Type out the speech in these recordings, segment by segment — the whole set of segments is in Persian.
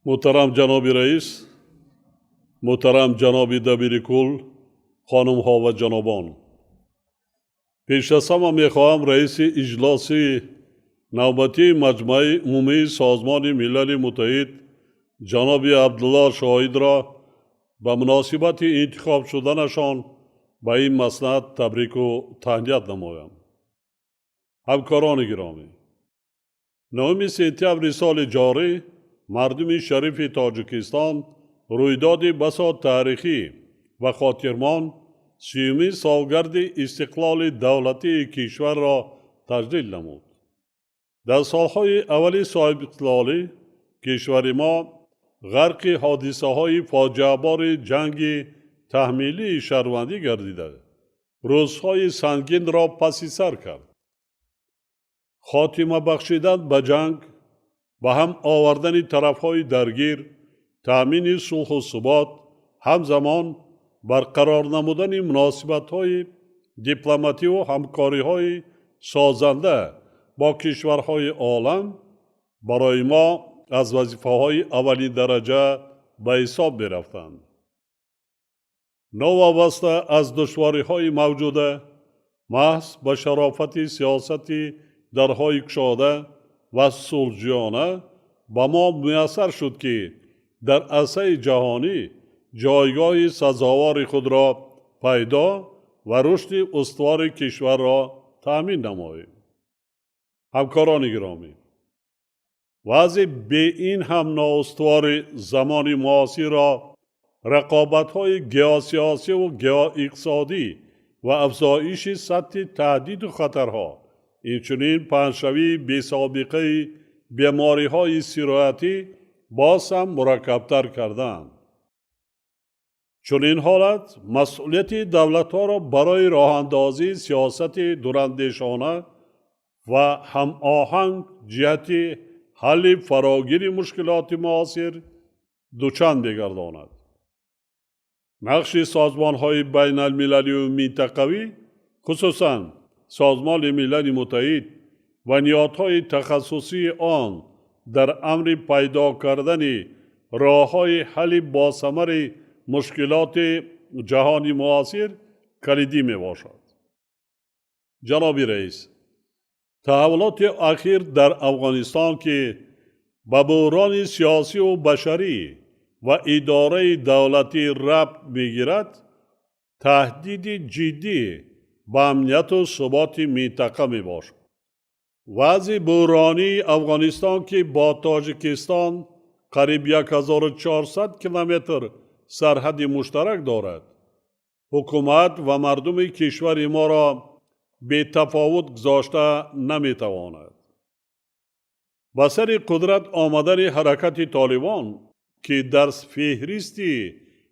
محترم جناب رئیس، محترم جناب دبیر کل، خانم ها و جنابان، پیش از همه میخواهم رئیس اجلاسی نوبتی مجمع عمومی سازمان ملل متحد جناب عبدالله شاهید را به مناسبت انتخاب شدنشان به این مسند تبریک و تهنیت نمایم. همکاران گرامی، 9 سپتامبر سال جاری مردم شریف تاجیکستان رویداد بسا تاریخی و خاطرمان 30 سالگرد استقلال دولتی کشور را تجلیل نمود. در سالهای اولی صاحب استقلالی کشور ما غرق حادثه های فاجعه بار جنگ تحمیلی شهروندی گردیده روزهای سنگین را پس سر کرد. خاتمه بخشیدن به جنگ، به هم آوردن طرفهای درگیر، تأمین صلح و ثبات، همزمان برقرار نمودن مناسبت‌های دیپلماتی و همکاری‌های سازنده با کشورهای عالم برای ما از وظیفه‌های اولین درجه به حساب می‌رفتند. نوابسته از دشواری‌های موجوده، محض به شرافت سیاستی درهای گشاده و صلح‌جویانه به ما میسر شد که در عرصه جهانی جایگاه سزاوار خود را پیدا و رشد استوار کشور را تأمین نماییم. همکاران گرامی، وضع به این هم نااستوار زمان معاصر را رقابت‌های گیاسیاسی و گیااقتصادی و افزایش سطح تهدید و خطرها، اینچنین پنجشوی بی‌سابقه بیماری‌های سرایتی باز هم مرکب‌تر کردند. چون این حالت مسئولیت دولت‌ها را برای راه‌اندازی سیاست دوراندیشانه و هماهنگ جهت حل فراگیر مشکلات معاصر دوچند می‌گرداند. نقش سازمان‌های بین المللی و منطقوی، خصوصاً سازمان ملل متحد و نهادهای تخصصی آن در امر پیدا کردن راه‌های حل باثمر مشکلات جهانی معاصر کلیدی میباشد. جناب رئیس، تحولات اخیر در افغانستان که به بحران سیاسی و بشری و اداره دولتی ربط میگیرد، تهدید جدی به امنیت و ثبات منطقه می باشد. وضع بحرانی افغانستان که با تاجیکستان قریب 1400 کیلومتر سرحد مشترک دارد، حکومت و مردم کشور ما را به تفاوت گذاشته نمی تواند. به سر قدرت آمدن حرکت طالبان که در فهرست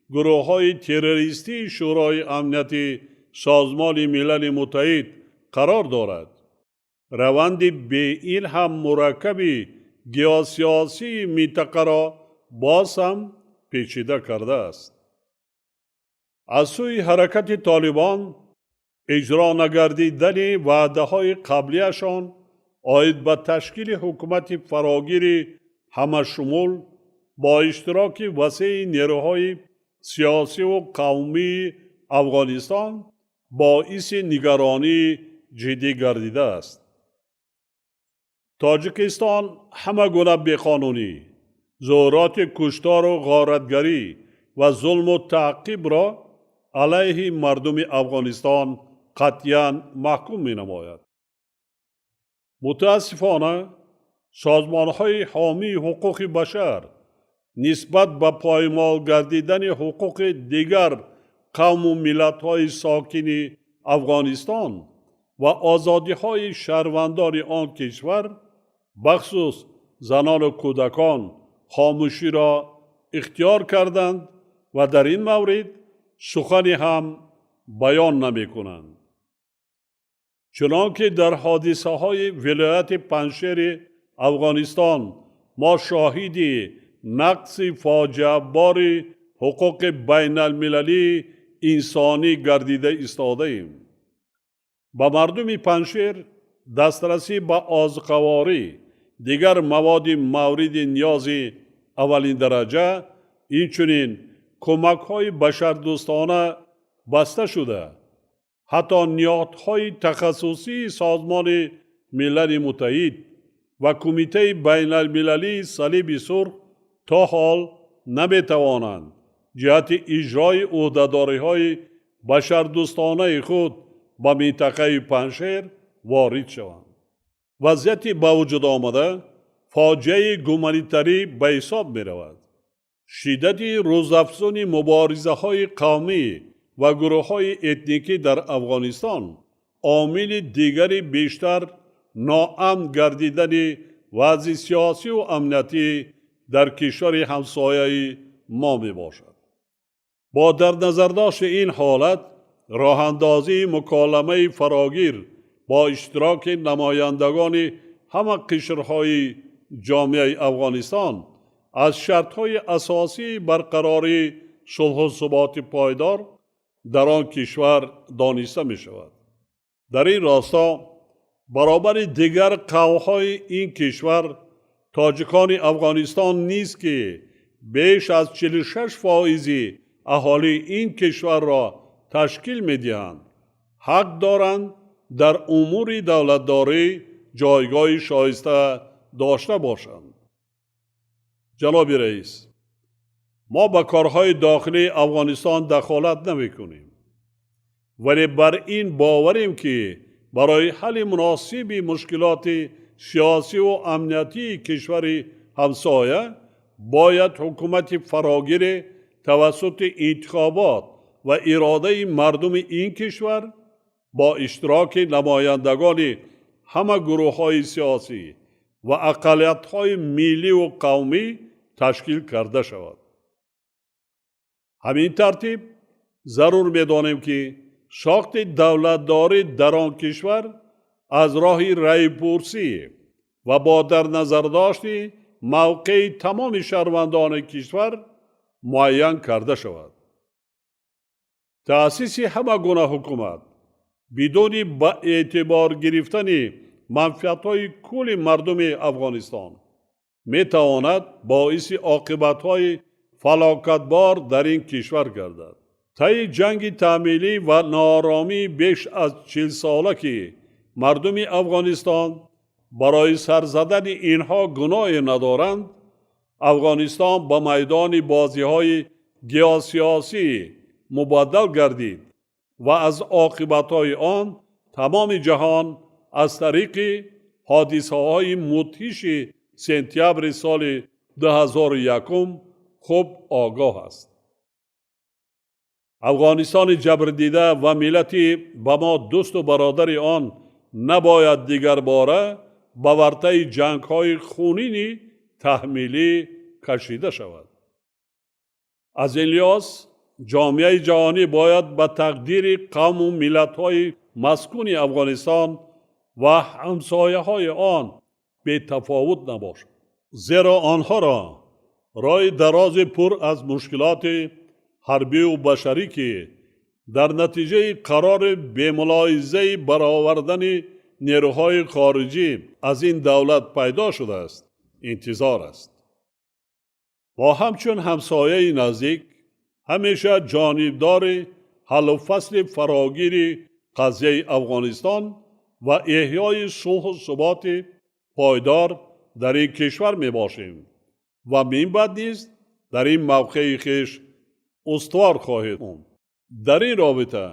گروه های تروریستی شورای امنیت سازمان ملل متحد قرار دارد، روند به این هم مرکب گیاسیاسی منطقه را باز هم پیچیده کرده است. از سوی حرکت طالبان اجرا نگردیدن وعده های قبلیشان آید به تشکیل حکومت فراگیر همه شمول با اشتراک وسیع نیروهای سیاسی و قومی افغانستان باعث نگرانی جدی گردیده است. تاجیکستان همه گونه بیقانونی، ظهورات کشتار و غارتگری و ظلم و تعقیب را علیه مردم افغانستان قطعاً محکوم می نماید. متاسفانه سازمان‌های حامی حقوق بشر نسبت به پایمال گردیدن حقوق دیگر قوم و ملت‌های ساکن افغانستان و آزادی‌های شهروندان آن کشور، بخصوص زنان و کودکان، خاموشی را اختیار کردند و در این مورد سخنی هم بیان نمی‌کنند. چنانکه در حادثه‌های ولایت پنجشیر افغانستان ما شاهد نقض فاجعه بار حقوق بین المللی انسانی گردیده ایستاده ایم. با مردم پنجشیر دسترسی به آذوقه‌واری، دیگر مواد مورد نیاز اولین درجه اینچنین کمک‌های بشردوستانه بسته شده. حتی نهادهای تخصصی سازمان ملل متحد و کمیته بین المللی صلیب سرخ تا حال نمی‌توانند جهت اجرای عهده‌داری‌های بشردوستانه خود به منطقه پنجشیر وارد شوند. وضعیت با وجود آمده فاجعه گومانیتری به حساب می رود. شدت روزافزون مبارزه‌های قومی و گروه‌های اتنیکی در افغانستان عامل دیگری بیشتر ناامن گردیدن وضع سیاسی و امنیتی در کشور همسایه ما می باشد. با در نظر داشت این حالت، راه اندازی مکالمه فراگیر با اشتراک نمایندگان همه قشرهای جامعه افغانستان از شرطهای اساسی برقراری صلح و ثبات پایدار در آن کشور دانسته می شود. در این راستا برابر دیگر قوم‌های این کشور، تاجکان افغانستان نیست که بیش از 46% اهالی این کشور را تشکیل می دهند، حق دارند در امور دولتداری جایگاه شایسته داشته باشند. جناب رئیس، ما به کارهای داخلی افغانستان دخالت نمی کنیم، ولی بر این باوریم که برای حل مناسب مشکلات سیاسی و امنیتی کشور همسایه باید حکومت فراگیر توسط انتخابات و اراده مردم این کشور با اشتراک نمایندگان همه گروه‌های سیاسی و اقلیت‌های ملی و قومی تشکیل کرده شود. همین ترتیب ضرور می‌دانیم که ساخت دولتداری در آن کشور از راه رای‌پرسی و با در نظر داشت موقع تمام شهروندان کشور معین کرده شود. تأسیس همه گونه حکومت بدون به اعتبار گرفتن منفعت‌های کل مردم افغانستان می‌تواند باعث عاقبت‌های فلاکتبار در این کشور گردد. طی جنگ تحمیلی و ناآرامی بیش از 40 ساله که مردم افغانستان برای سر زدن اینها گناهی ندارند، افغانستان به میدان بازی‌های گیاسیاسی مبدل گردید و از عاقبت‌های آن تمام جهان از طریق حادثه‌های مدهش سپتامبر سال 2001 خوب آگاه است. افغانستان جبردیده و ملتی به ما دوست و برادر آن نباید دیگر باره به ورطه جنگ‌های خونین تحمیلی کشیده شود. از این لحاظ جامعه جهانی باید به تقدیر قوم و ملت‌های مسکون افغانستان و همسایه‌های آن بی تفاوت نباشد، زیرا آنها را راه دراز پر از مشکلات حربی و بشری که در نتیجه قرار به ملاحظه برآوردن نیروهای خارجی از این دولت پیدا شده است انتظار است. و همچون همسایه نزدیک همیشه جانبدار حل و فصل فراگیر قضیه افغانستان و احیای صلح و ثبات پایدار در این کشور می باشیم و من بعد نیز در این موقع خویش استوار خواهید بود. در این رابطه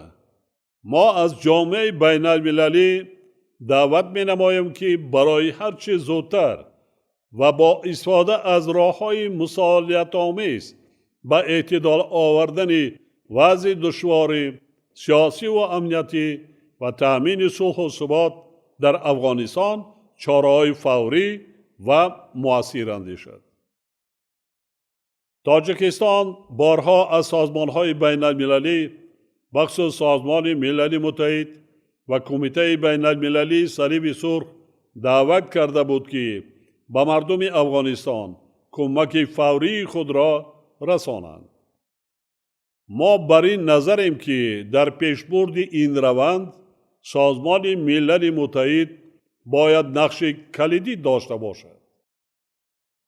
ما از جامعه بین المللی دعوت می نماییم که برای هرچه زودتر و با استفاده از راه‌های مصالحت آمیز به اعتدال آوردن وضع دشوار سیاسی و امنیتی و تأمین صلح و ثبات در افغانستان چاره‌های فوری و مؤثر اندیشد. تاجیکستان بارها از سازمان‌های بین المللی بخصوص سازمان ملل متحد و کمیته بین المللی صلیب سرخ دعوت کرده بود که به مردم افغانستان کمک فوری خود را رسانند. ما بر این نظریم که در پیشبرد این روند سازمان ملل متحد باید نقش کلیدی داشته باشد.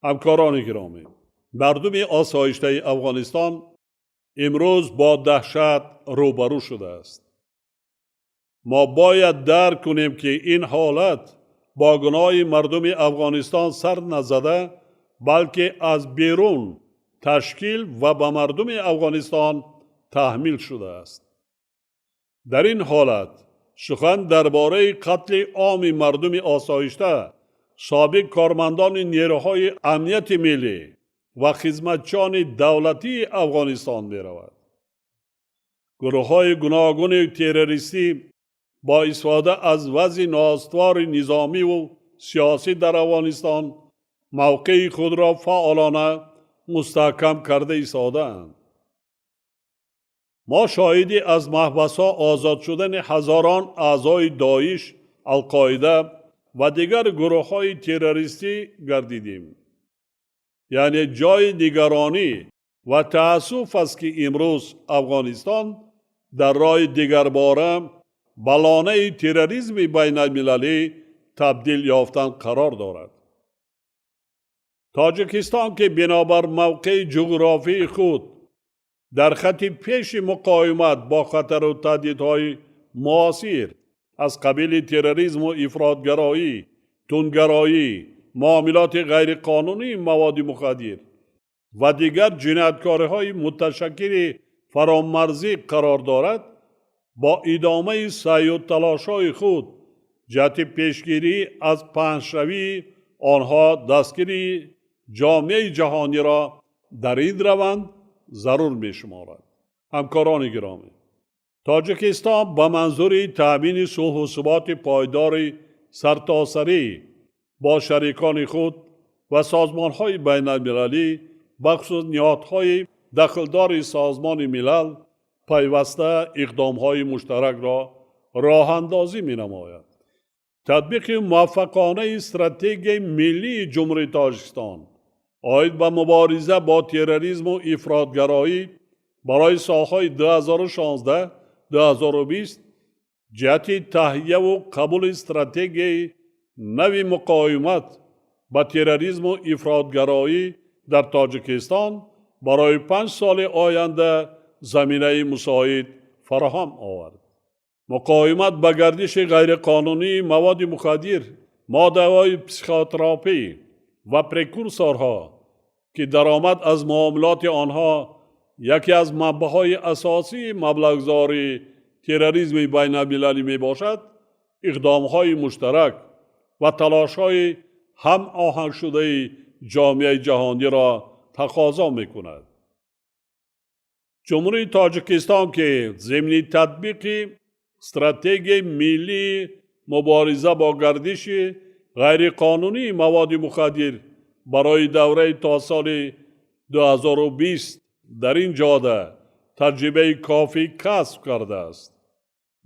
همکاران گرامی، مردم آسایشته افغانستان امروز با دهشت روبرو شده است. ما باید درک کنیم که این حالت با گناه مردم افغانستان سر نزده، بلکه از بیرون تشکیل و به مردم افغانستان تحمیل شده است. در این حالت سخن درباره قتل عام مردم آسایشته، سابق کارمندان نیروهای امنیت ملی و خدمتچیان دولتی افغانستان می رود. گروه های گوناگون تروریستی با استفاده از وضع نااستوار نظامی و سیاسی در افغانستان موقع خود را فعالانه مستحکم کرده ایستاده‌اند. ما شاهدی از محبس‌ها آزاد شدن هزاران اعضای داعش، القاعده و دیگر گروه‌های تروریستی گردیدیم. یعنی جای نگرانی و تأسف است که امروز افغانستان در راه دیگرباره به لانه تروریسم بین المللی تبدیل یافتن قرار دارد. تاجیکستان که بنابر موقع جغرافی خود در خط پیش مقاومت با خطر و تهدیدهای معاصر از قبیل تروریسم و افراطگرایی، تندگرایی، معاملات غیرقانونی مواد مخدر و دیگر جنایتکاری‌های متشکل فرامرزی قرار دارد، با ادامه سعی و تلاش‌های خود جهت پیشگیری از پهن‌شوی آنها دستگیری جامعه جهانی را در این روند ضرور می‌شمارد. همکاران گرامی، تاجیکستان به منظور تأمین صلح و ثبات پایدار سرتاسری با شریکان خود و سازمان‌های بین المللی، بخصوص نهادهای دخلدار سازمان ملل، پیوسته اقدام‌های مشترک را راه اندازی می‌نماید. تطبیق موفقانه استراتژی ملی جمهوری تاجیکستان آید به مبارزه با تروریسم و افراطگرایی برای سالهای 2016-2020 جهت تهیه و قبول استراتژی نوی مقاومت با تروریسم و افراطگرایی در تاجیکستان برای 5 سال آینده زمینه مساعد فراهم آورد. مقاومت با گردش غیرقانونی مواد مخدر، ماده‌های پسیخوتراپی و پریکورسورها که درآمد از معاملات آنها یکی از منبع‌های اساسی مبلغ‌زایی تروریسم بین المللی می باشد، اقدام‌های مشترک و تلاش‌های هم آهنگ شده جامعه جهانی را تقاضا می‌کند. جمهوری تاجیکستان که ضمن تطبیق استراتژی ملی مبارزه با گردش غیرقانونی مواد مخدر برای دوره تا سال 2020 در این جاده تجربه کافی کسب کرده است.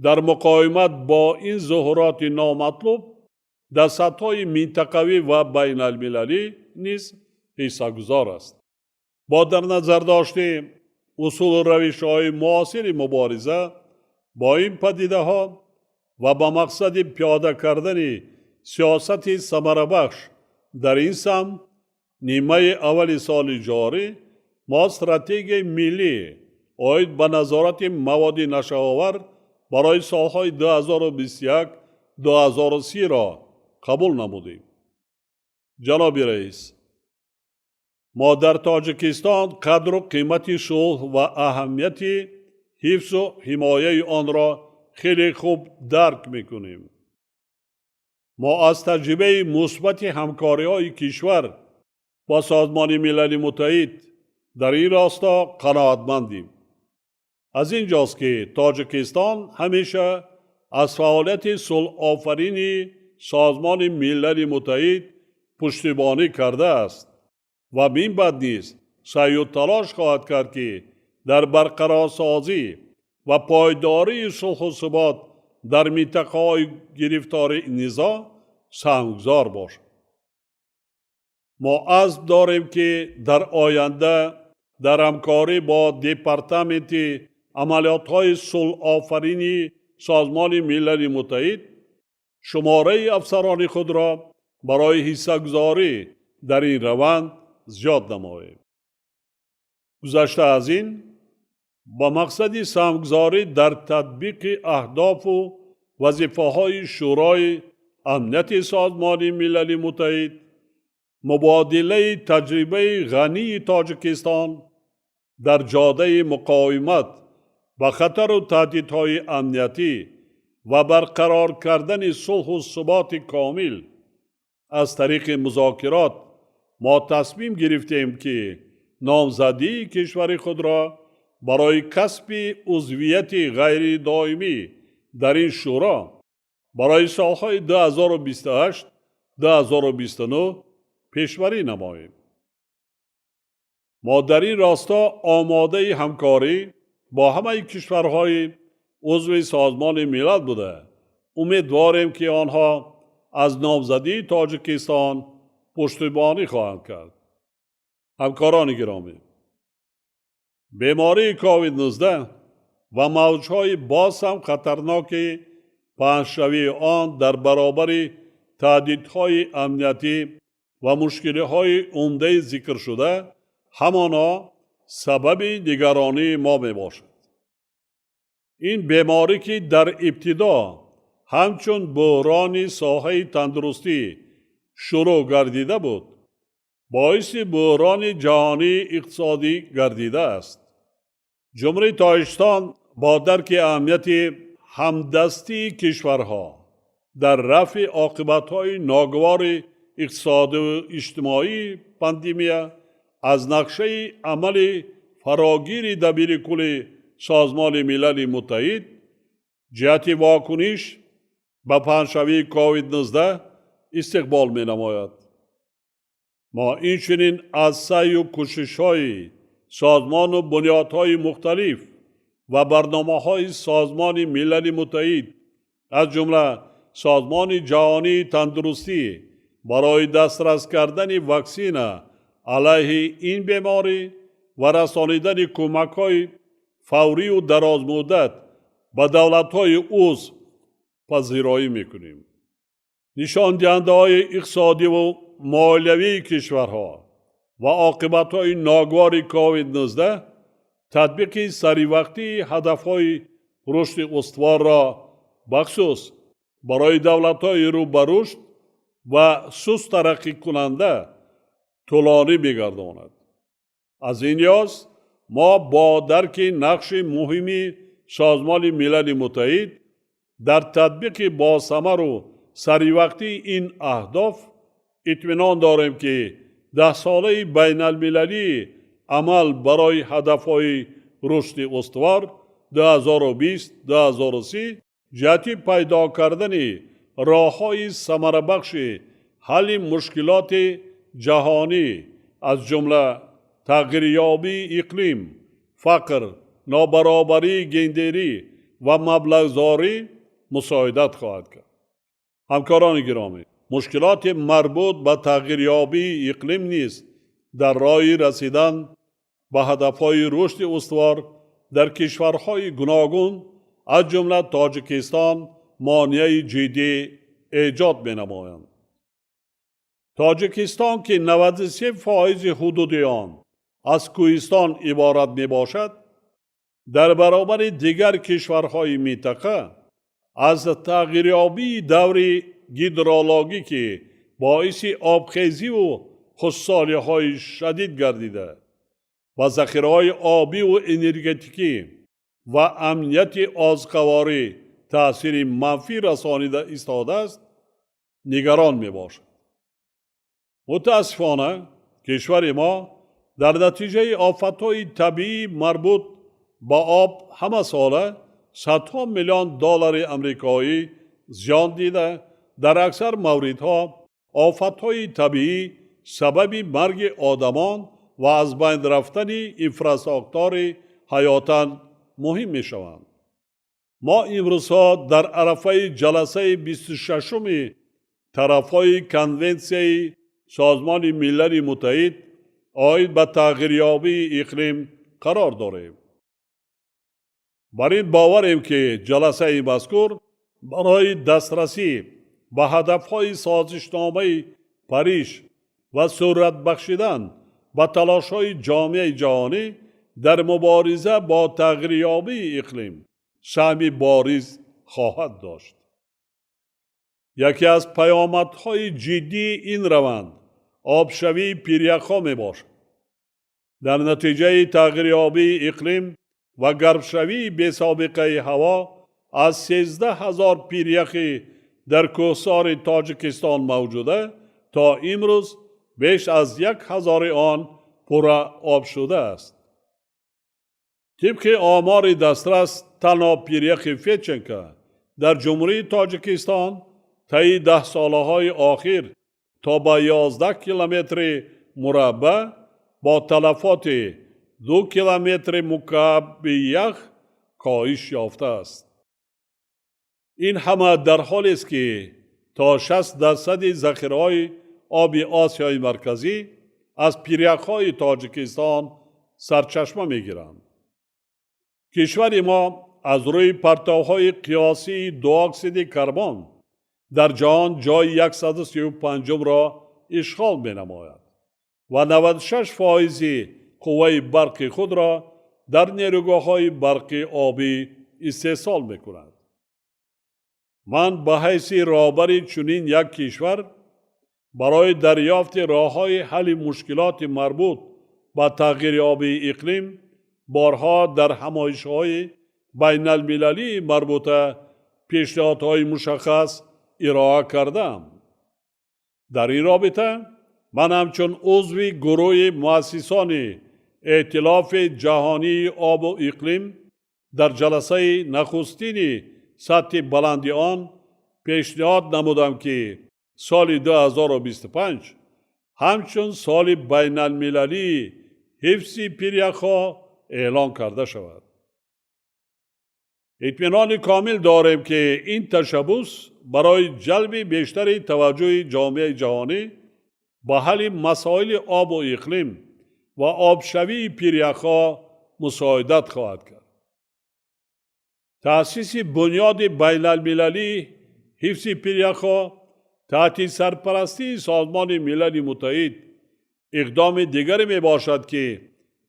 در مقاومت با این ظهورات نامطلوب در سطح‌های منطقوی و بین المللی نیز حصه‌گزار است. با در نظر داشته اصول و روش‌های معاصر مبارزه با این پدیده‌ها و با مقصد پیاده کردن سیاست ثمره‌بخش در این سمت، نیمه اول سال جاری ما استراتژی ملی آید به نظارت مواد نشه‌آور برای سالهای 2021-2030 را قبول نمودیم. جناب رئیس، ما در تاجیکستان قدر و قیمت صلح و اهمیت حفظ و حمایه آن را خیلی خوب درک میکنیم. ما از تجربه مثبت همکاری‌های کشور با سازمان ملل متحد در این راستا قناعتمندیم. از اینجاست که تاجیکستان همیشه از فعالیت صلح آفرینی سازمان ملل متحد پشتیبانی کرده است و این بعد نیز سعی و تلاش خواهد کرد که در برقرارسازی و پایداری صلح و ثبات در منطقه‌های گرفتار نزاع سهمگزار باشد. ما عزم داریم که در آینده در همکاری با دپارتمنت عملیات‌های صلح آفرینی سازمان ملل متحد شماره افسران خود را برای حصه‌گذاری در این روند زیاد نماییم. گذشته از این با مقصد سهمگذاری در تطبیق اهداف و وظیفه‌های شورای امنیت سازمان ملل متحد، مبادله تجربه غنی تاجیکستان در جاده مقاومت با خطر و تهدیدهای امنیتی و برقرار کردن صلح و ثبات کامل از طریق مذاکرات ما تصمیم گرفتیم که نامزدی کشور خود را برای کسب عضویت غیر دائمی در این شورا برای سالهای 2028-2029 پیشبری نماییم. ما در این راستا آماده همکاری با همه کشورهای عضو سازمان ملل بوده امیدواریم که آنها از نامزدی تاجیکستان پشتیبانی خواهند کرد. همکاران گرامی، بیماری کووید 19 و موجهای باز هم خطرناک پهن‌شوی آن در برابر تهدیدهای امنیتی و مشکل‌های عمده ذکر شده همانا سبب نگرانی ما می باشد. این بیماری که در ابتدا همچون بحران ساحه تندرستی شروع گردیده بود، باعث بحران جهانی اقتصادی گردیده است. جمهوری تاجیکستان با درک اهمیت همدستی کشورها در رفع عاقبت‌های ناگوار اقتصادی و اجتماعی پاندمی از نقشه عمل فراگیر دبیرکل سازمان ملل متحد جهت واکنش به پهن‌شوی کووید 19 استقبال می نماید. ما اینچنین از سعی و کوشش‌های سازمان و بنیادهای مختلف و برنامه‌های سازمان ملل متحد از جمله سازمان جهانی تندرستی برای دسترس کردن واکسن علیه این بیماری و رسانیدن کمک‌های فوری و دراز مدت به دولت‌های عضو پذیرایی می‌کنیم. نشان دهنده‌های اقتصادی و مالیوی کشورها و عاقبت‌های ناگوار کووید 19 تطبیق سریع هدف‌های رشد استوار را بخصوص برای دولت‌های رو به رشد و سست ترقی کننده طولانی می‌گرداند. از این لحاظ ما با درک نقش مهمی سازمان ملل متحد در تطبیق با ثمر و سریع این اهداف اطمینان داریم که 10 ساله بین المللی عمل برای هدف‌های رشد استوار 2020-2030 جهت پیدا کردن راه‌های ثمربخش حل مشکلات جهانی از جمله تغییریابی اقلیم، فقر، نابرابری گندری و مبلغ‌زاری مساعدت خواهد کرد. همکاران گرامی، مشکلات مربوط به تغییریابی اقلیم نیز در راه رسیدن به هدف‌های رشد استوار در کشورهای گوناگون از جمله تاجیکستان مانع جدی ایجاد می‌نمایند. تاجیکستان که 93% حدود آن از کوهستان عبارت میباشد، در برابر دیگر کشورهای منطقه از تغییریابی دور هیدرولوژیکی باعث آبخیزی و خشکسالی‌های شدید گردیده و ذخیره‌های آبی و انرژتیکی و امنیت آزقواری تأثیر منفی رسانیده ایستاده است، نگران میباشد. متاسفانه کشور ما در نتیجه آفت‌های طبیعی مربوط به آب همه ساله صدها میلیون دلار آمریکایی زیان دیده. در اکثر موردها آفت‌های طبیعی سبب مرگ آدمان و از بین رفتن انفراستراکچور حیاتاً مهم می‌شوند. ما امروزها در عرصه جلسه 26 طرف‌های کنونسیون سازمان ملل متحد عاید به تغییریابی اقلیم قرار داریم. بر این باوریم که جلسه مذکور برای دسترسی به هدف‌های سازشنامه پاریس و صورت بخشیدن به تلاش‌های جامعه جهانی در مبارزه با تغییریابی اقلیم سهمی باریز خواهد داشت. یکی از پیامدهای جدی این روند آبشوی پیریخ‌ها میباشد. در نتیجه تغییریابی اقلیم و گرمشوی بی‌سابقه هوا از 13,000 پیریخی در کوهسار تاجیکستان موجوده تا امروز بیش از 1,000 آن پر آب شده است. طبق آمار دسترس تنها پیریخ فیچنکه در جمهوری تاجیکستان طی 10 سالهای آخر تا به 11 کیلومتر مربع با تلفات 2 کیلومتر مکعب یخ کاهش یافته است. این همه در حالی است که تا 60% ذخیره‌های آب آسیای مرکزی از پیریخ‌های تاجیکستان سرچشمه می‌گیرند. کشور ما از روی پرتوهای قیاسی دو اکسید کربن در جهان جای 135 را اشغال می‌نماید و 96% قوه برق خود را در نیروگاه‌های برقی آبی استحصال می‌کند. من به حیث رهبر چنین یک کشور برای دریافت راه‌های حل مشکلات مربوط به تغییریابی اقلیم بارها در همایش‌های بین المللی مربوطه پیشنهادهای مشخص ارائه کردم. در این رابطه من همچون عضو گروه مؤسسان ائتلاف جهانی آب و اقلیم در جلسه نخستین سطح بلند آن پیشنهاد نمودم که سال 2025 همچون سال بین المللی حفظ پیریخ‌ها اعلان کرده شود. اطمینان کامل داریم که این تشبث برای جلب بیشتر توجه جامعه جهانی به حل مسائل آب و اقلیم و آبشوی پیریخ‌ها مساعدت خواهد کرد. تأسیس بنیاد بین المللی حفظ پیریخ‌ها تحت سرپرستی سازمان ملل متحد اقدام دیگری می باشد که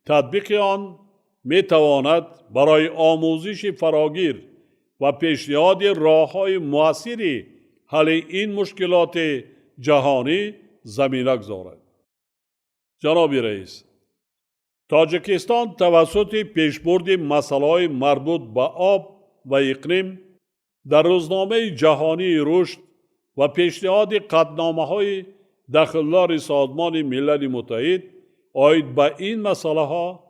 تطبیق آن می تواند برای آموزش فراگیر و پیشنهاد راه‌های مؤثر حل این مشکلات جهانی زمینه گذارد. جناب رئیس، تاجیکستان توسط پیشبرد مسائل مربوط به آب و اقلیم در روزنامه جهانی رشد و پیشنهاد قطعنامه‌های دخلدار سازمان ملل متحد آید به این مسئله ها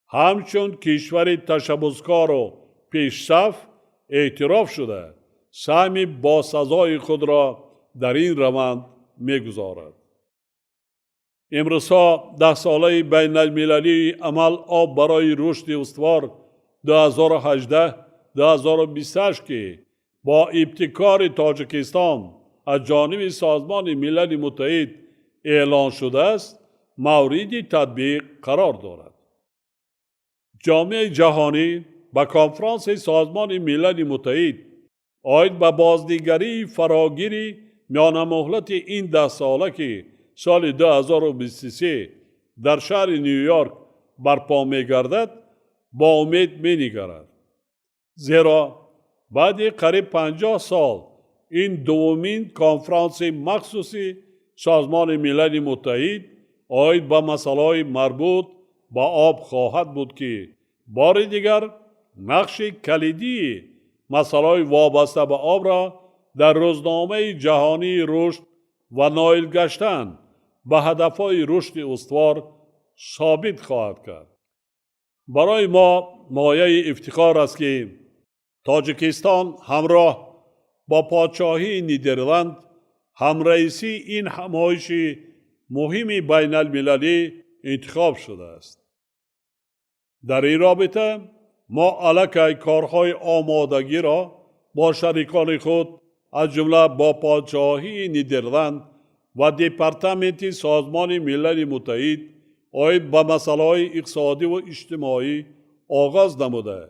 همچون کشور تشبثکار و پیشصف اعتراف شده سهم باسزای خود را در این روند می‌گذارد. امروزها 10 ساله بین المللی عمل آب برای رشد استوار 2018-2028 که با ابتکار تاجیکستان از جانب سازمان ملل متحد اعلان شده است مورد تطبیق قرار دارد. جامعه جهانی با کنفرانس سازمان ملل متحد آید به بازنگری فراگیری میان مهلت این 10 ساله که سال 2023 در شهر نیویورک برپا می گردد با امید می نگرد. زیرا بعد قریب 50 سال این دومین کنفرانس مخصوصی سازمان ملل متحد آید به مسائل مربوط با آب خواهد بود که بار دیگر نقش کلیدی مسائل وابسته به آب را در روزنامه جهانی رشد و نائل گشتن به هدفهای رشد استوار ثابت خواهد کرد. برای ما مایه افتخار است که تاجیکستان همراه با پادشاهی نیدرلند همرئیسی این همایش مهم بین المللی انتخاب شده است. در این رابطه ما علیه کارهای آمادگی را با شریکان خود از جمله با پادشاهی نیدرلند و دپارتمنت سازمان ملل متحد آید به مسائل اقتصادی و اجتماعی آغاز نموده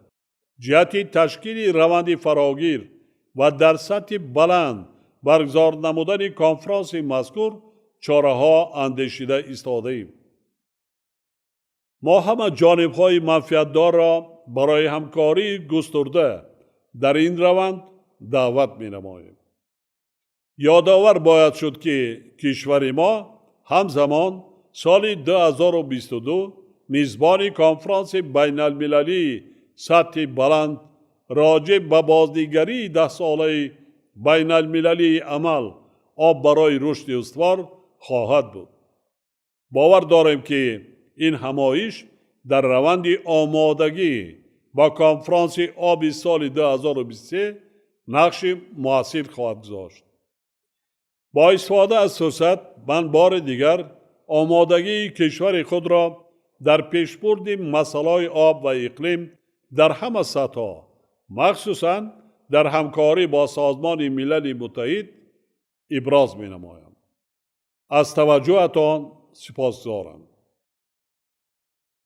جهت تشکیل روند فراگیر و در سطح بلند برگزار نمودن کنفرانس مذکور چاره‌ها اندیشیده ایستاده ایم. ما همه جانب‌های منفعت‌دار را برای همکاری گسترده در این روند دعوت می‌نماییم. یادآور باید شد که کشور ما همزمان سال 2022 میزبان کنفرانس بین المللی سطح بلند راجع به بازنگری 10 ساله بین المللی عمل آب برای رشد استوار خواهد بود. باور داریم که این همایش در روند آمادگی با کنفرانس آب سال 2023 نقش مؤثر خواهد گذاشت. با استفاده از فرصت من بار دیگر آمادگی کشور خود را در پیشبرد مسائل آب و اقلیم در همه سطح‌ها، مخصوصاً در همکاری با سازمان ملل متحد ابراز می‌نمایم. از توجهتان سپاسگزارم.